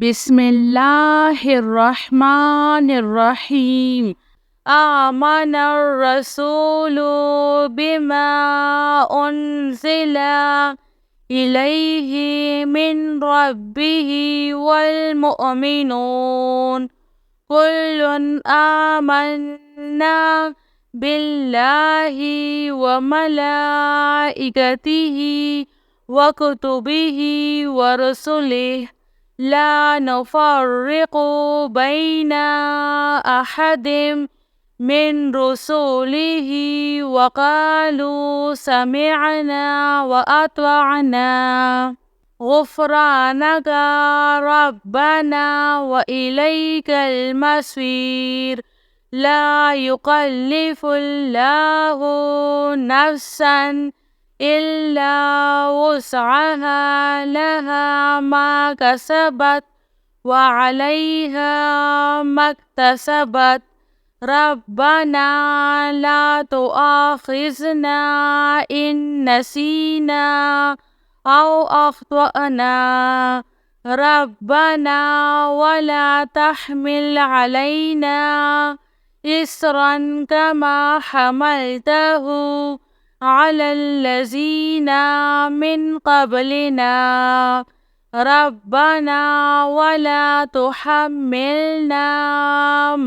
बिस्मिल्लाहिर्रहमानिर्रहीम। आमनर रसूलु बिमा उन्ज़िला इलैहि मिन रब्बिहि वल मुअमिनून कुल्लुन आमन्ना बिल्लाहि व मलाइकतिहि व कुतुबिहि व रुसुलिहि ला नुफ़र्रिक़ु बैना अहदिम मिन रुसूलिहि व क़ालू समिअना व अत्वअना गुफ़्रानका रब्बना व इलैकल मसीर। ला युकल्लिफ़ुल्लाहु नफ़्सन इल्ला वुस्अहा लहा मा कसबत व अलैहा मक्तसबत। रब्बना ला तुआख़िज़ना इन नसीना औ अख़्तअना। रब्बना वला तहमिल अलैना इस्रन कमा हमलतहु अलल्लज़ीना मिन क़ब्लिना। रब्बना वला तुहम्मिलना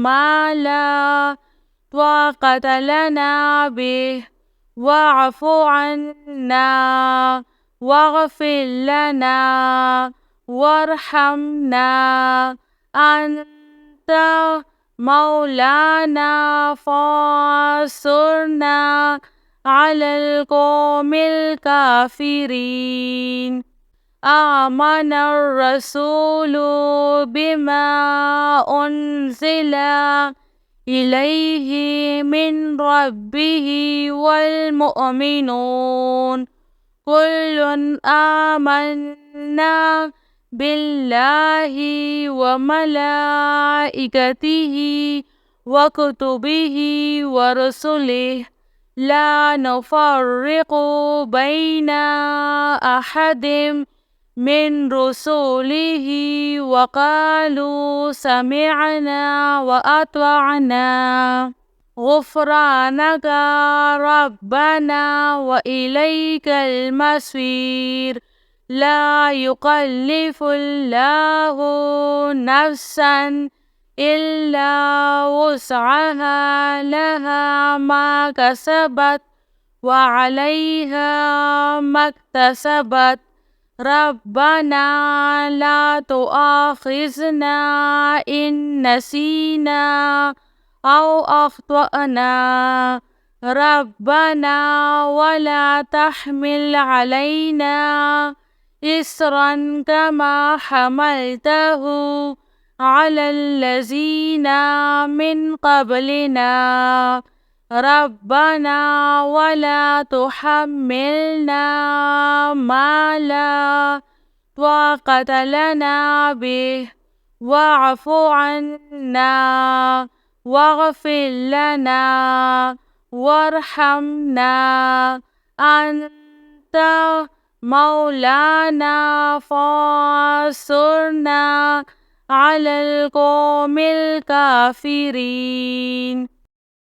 मा ला ताक़त लना बिहि वअफ़ु अन्ना वग़फ़िर लना वरहमना अन्त मौलाना फ़ांसुरना अलल क़ौमिल काफ़िरीन। आमनर रसूलु बिमा उन्ज़िला इलैहि मिन रब्बिहि वल मुअमिनून कुल्लुन आमन्ना बिल्लाहि व मलाइकतिहि व कुतुबिहि व रुसुलिहि ला नुफ़र्रिक़ु बैना अहदिम मिन रुसूलिहि व क़ालू समिअना व अत्वअना गुफ़्रानका रब्बना व इलैकल मसीर। ला युकल्लिफ़ुल्लाहु नफ़्सन इल्ला वुस्अहा लहा मा कसबत व अलैहा मक्तसबत। रब्बना ला तुआख़िज़ना इन नसीना औ अख़्तअना। रब्बना वला तहमिल अलैना इस्रन कमा हमलतहु अलल्लज़ीना मिन क़ब्लिना। रब्बना वला तुहम्मिलना मा ला ताक़त लना बिहि वअफ़ु अन्ना वग़फ़िर लना वरहमना अन्त मौलाना फ़ांसुरना अलल क़ौमिल काफ़िरीन।